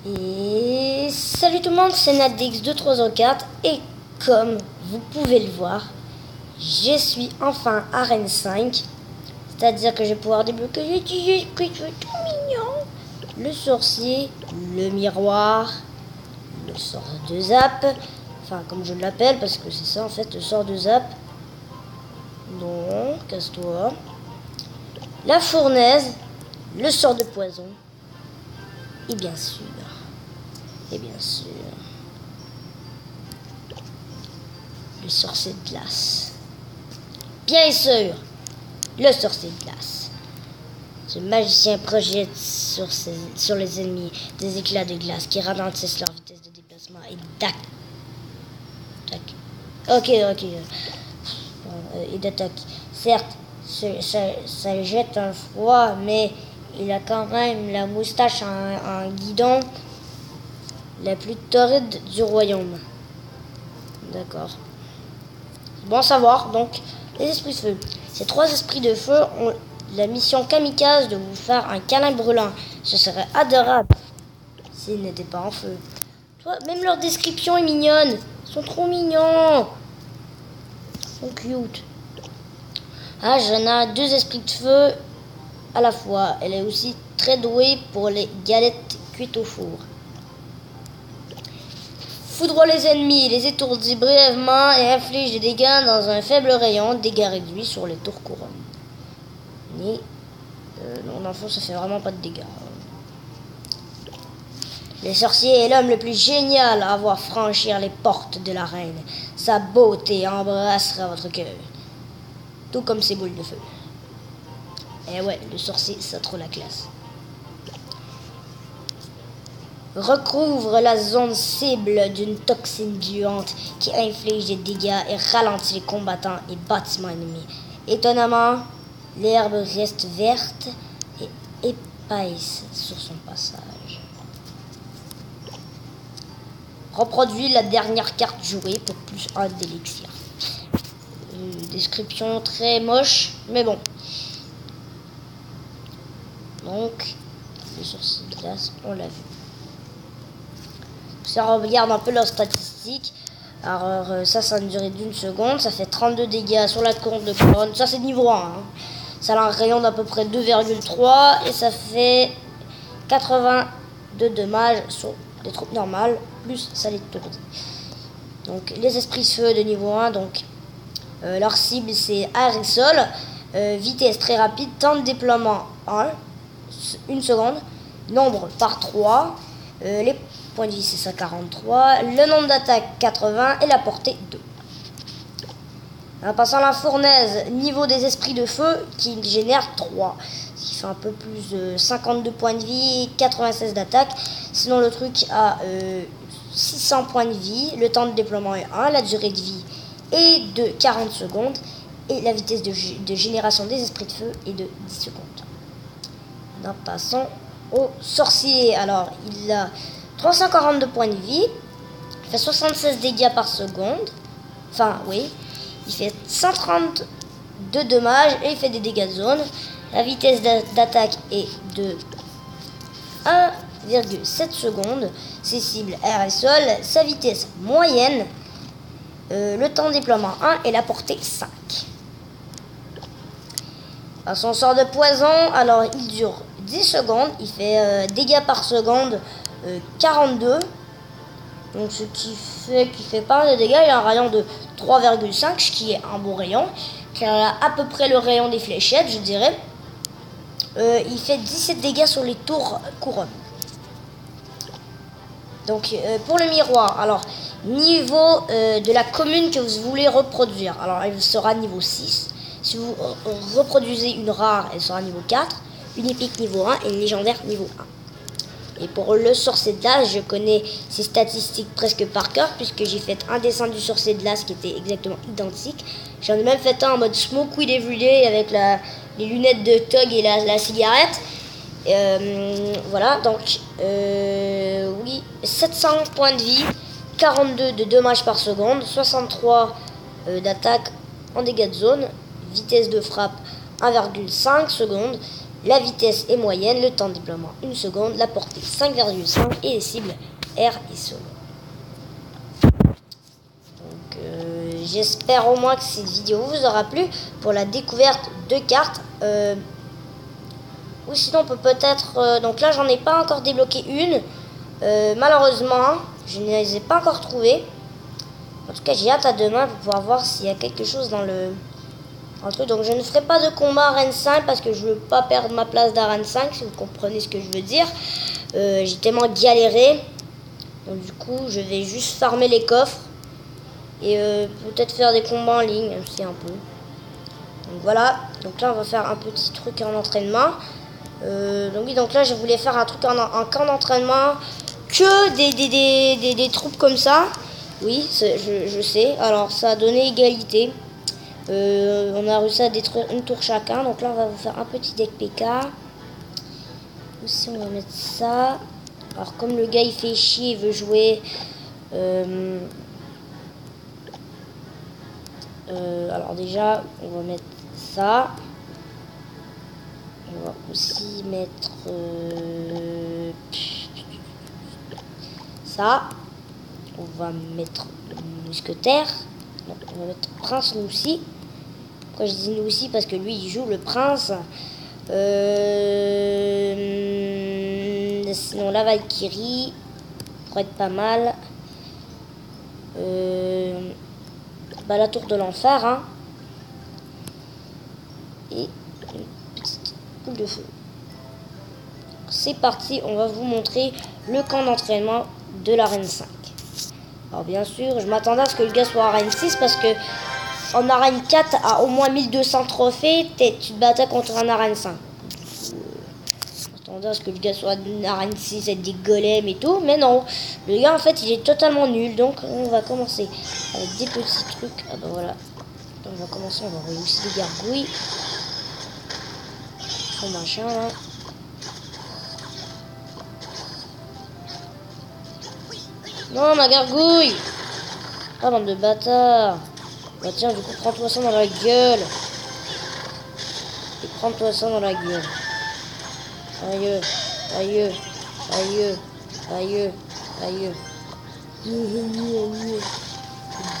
Et salut tout le monde, c'est Nadix2304 et comme vous pouvez le voir, je suis enfin à Arène 5, c'est-à-dire que je vais pouvoir débloquer les petits esprits tout mignons, le sorcier, le miroir, le sort de zap, enfin comme je l'appelle parce que c'est ça en fait le sort de zap. Non, casse-toi. La fournaise, le sort de poison et bien sûr, le sorcier de glace. Bien sûr, le sorcier de glace. Ce magicien projette sur les ennemis des éclats de glace qui ralentissent leur vitesse de déplacement et et d'attaque. Certes, ça jette un froid, mais il a quand même la moustache en guidon la plus torride du royaume. D'accord. Bon à savoir, donc, les esprits de feu. Ces 3 esprits de feu ont la mission kamikaze de vous faire un câlin brûlant. Ce serait adorable s'ils n'étaient pas en feu. Toi, même leur description est mignonne. Ils sont trop mignons. Ils sont cute. Ah, j'en ai 2 esprits de feu à la fois. Elle est aussi très douée pour les galettes cuites au four. Foudroie les ennemis, les étourdit brièvement et inflige des dégâts dans un faible rayon, dégâts réduits sur les tours couronnes. Mais, non, dans le fond, ça fait vraiment pas de dégâts. Le sorcier est l'homme le plus génial à avoir franchir les portes de la reine. Sa beauté embrassera votre cœur, tout comme ses boules de feu. Et ouais, le sorcier, ça a trop la classe. Recouvre la zone cible d'une toxine gluante qui inflige des dégâts et ralentit les combattants et bâtiments ennemis. Étonnamment, l'herbe reste verte et épaisse sur son passage. Reproduit la dernière carte jouée pour plus 1 d'élixir. Description très moche, mais bon. Donc, le sorcier de glace, on l'a vu. Si on regarde un peu leurs statistiques, alors ça a une durée d'1 seconde, ça fait 32 dégâts sur la courbe de couronne, ça c'est niveau 1, hein. Ça a un rayon d'à peu près 2,3 et ça fait 80 de dommages sur des troupes normales, plus ça les tourdit. Donc les esprits de feu de niveau 1, donc leur cible c'est air et sol, vitesse très rapide, temps de déploiement 1 seconde, nombre par 3, les points de vie c'est 143, le nombre d'attaques 80 et la portée 2. En passant à la fournaise, niveau des esprits de feu qui génère 3, ce qui fait un peu plus de 52 points de vie, 96 d'attaque. Sinon le truc a 600 points de vie, le temps de déploiement est 1, la durée de vie est de 40 secondes et la vitesse de génération des esprits de feu est de 10 secondes. En passant au sorcier, alors il a 342 points de vie, il fait 76 dégâts par seconde, il fait 130 de dommages et il fait des dégâts de zone. La vitesse d'attaque est de 1,7 secondes, ses cibles air et sol, sa vitesse moyenne, le temps de déploiement 1 et la portée 5. À son sort de poison, alors il dure 10 secondes, il fait dégâts par seconde 42, donc ce qui fait qu'il fait pas mal de dégâts. Il a un rayon de 3,5, ce qui est un bon rayon, qui a à peu près le rayon des fléchettes, je dirais. Il fait 17 dégâts sur les tours couronnes. Donc pour le miroir, alors niveau de la commune que vous voulez reproduire, alors il sera niveau 6. Si vous reproduisez une rare, elle sera niveau 4, une épique niveau 1 et une légendaire niveau 1. Et pour le sorcier de glace, je connais ses statistiques presque par cœur, puisque j'ai fait un dessin du sorcier de glace qui était exactement identique. J'en ai même fait un en mode smoke weed everyday avec les lunettes de Tog et la cigarette. Voilà, donc oui, 700 points de vie, 42 de dommages par seconde, 63 d'attaque en dégâts de zone, vitesse de frappe 1,5 secondes La vitesse est moyenne, le temps de déploiement 1 seconde, la portée 5,5 et les cibles air et sol. Donc j'espère au moins que cette vidéo vous aura plu pour la découverte de cartes. Ou sinon on peut peut-être... donc là j'en ai pas encore débloqué une. Malheureusement, je ne les ai pas encore trouvées. En tout cas j'ai hâte à demain pour pouvoir voir s'il y a quelque chose dans le truc. Donc je ne ferai pas de combat arène 5 parce que je veux pas perdre ma place d'arène 5, si vous comprenez ce que je veux dire. J'ai tellement galéré. Donc du coup je vais juste farmer les coffres. Et peut-être faire des combats en ligne aussi un peu. Donc voilà, donc là on va faire un petit truc en entraînement. Donc oui, donc là je voulais faire un truc en camp d'entraînement. Que des troupes comme ça. Oui, je sais. Alors ça a donné égalité. On a réussi à détruire une tour chacun. Donc là on va vous faire un petit deck PK. Aussi on va mettre ça. Alors comme le gars il fait chier, il veut jouer... alors déjà on va mettre ça. On va aussi mettre ça. On va mettre mousquetaire. Donc, on va mettre prince nous aussi. Pourquoi je dis nous aussi? Parce que lui il joue le prince. Sinon la Valkyrie pourrait être pas mal. Bah, la tour de l'enfer, hein. Et une petite boule de feu. C'est parti, on va vous montrer le camp d'entraînement de l'arène 5. Alors bien sûr, je m'attendais à ce que le gars soit arène 6 parce que en arène 4 à au moins 1200 trophées, tu te battais contre un arène 5. Je m'attendais à ce que le gars soit une arène 6 avec des golems et tout, mais non. Le gars en fait il est totalement nul, donc on va commencer avec des petits trucs. Ah bah voilà. Donc, on va commencer, on va envoyer aussi des gargouilles. Son machin là. Non, ma gargouille! Ah, bande de bâtards! Bah tiens, du coup, prends-toi ça dans la gueule! Et prends-toi ça dans la gueule! Aïe, aïe, aïe, aïe, aïe.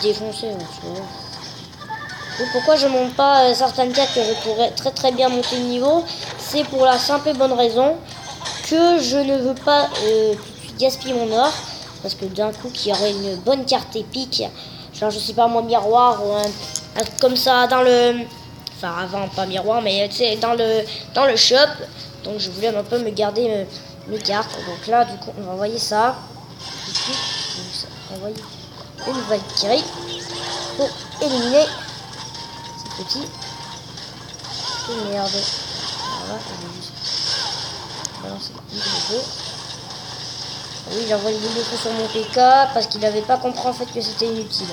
Défoncer, tu vois. Et pourquoi je monte pas certaines cartes que je pourrais très bien monter de niveau? C'est pour la simple et bonne raison que je ne veux pas gaspiller mon or. Parce que d'un coup, qu'il y aurait une bonne carte épique, genre je sais pas moi, miroir ou un truc comme ça dans le... Enfin avant, pas miroir, mais tu sais, dans le shop. Donc je voulais un peu me garder mes cartes. Donc là, du coup, on va envoyer ça. On va envoyer une Valkyrie pour éliminer ces petits. Oh merde. Voilà, je vais juste balancer une boule de feu. Oui, j'envoie une boule de feu sur mon PK parce qu'il n'avait pas compris en fait que c'était inutile.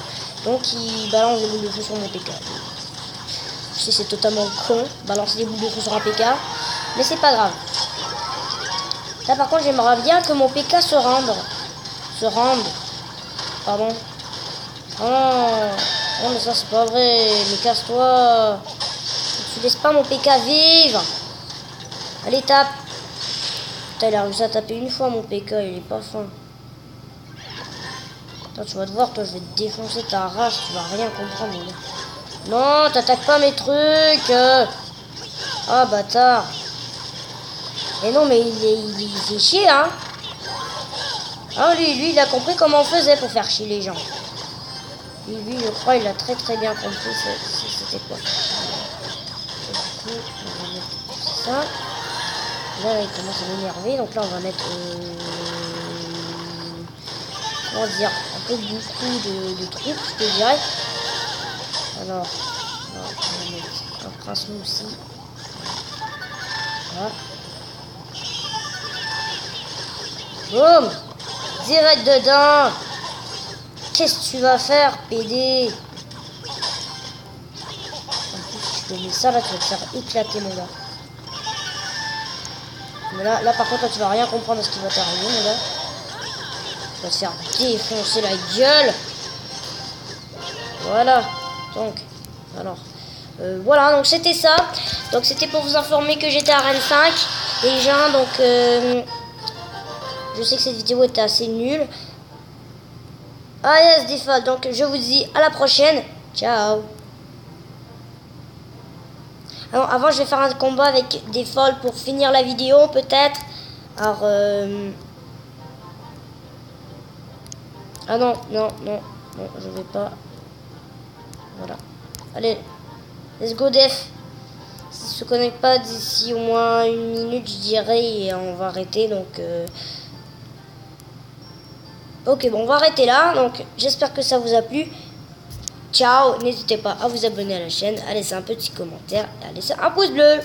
Donc il balance des boules de feu sur mon PK. Je sais, c'est totalement con, balancer des boules de feu sur un PK. Mais c'est pas grave. Là par contre j'aimerais bien que mon PK se rende. Pardon. Oh non mais ça c'est pas vrai. Mais casse-toi. Tu laisses pas mon PK vivre. Allez tape. Putain il a réussi à taper une fois mon PK. Il est pas fin. Attends, tu vas te voir, toi je vais te défoncer ta race. Tu vas rien comprendre mon gars. Non, t'attaques pas mes trucs. Ah bâtard. Et non mais il fait chier hein. Ah lui il a compris comment on faisait pour faire chier les gens. Lui je crois il a très bien compris c'était quoi. Du coup on va mettre ça. Là il commence à m'énerver, donc là on va mettre comment dire, un peu beaucoup de troupes je te dirais. Alors on va mettre un prince nous aussi. Voilà. Boum! Direct dedans! Qu'est-ce que tu vas faire, PD? En plus, si je te mets ça, là, tu vas te faire éclater, mon gars. Mais là par contre, là, tu vas rien comprendre à ce qui va t'arriver, mon gars. Tu vas te faire défoncer la gueule. Voilà. Donc, alors... voilà, donc c'était ça. Donc c'était pour vous informer que j'étais à Rennes 5 déjà, donc je sais que cette vidéo était assez nulle. Ah yes, default, donc je vous dis à la prochaine, ciao. Alors, avant je vais faire un combat avec default pour finir la vidéo peut-être. Alors ah non, je vais pas. Voilà. Allez, let's go def. S'il se connecte pas d'ici au moins 1 minute, je dirais, et on va arrêter. Donc, ok, bon, on va arrêter là. Donc, j'espère que ça vous a plu. Ciao, n'hésitez pas à vous abonner à la chaîne, à laisser un petit commentaire et à laisser un pouce bleu.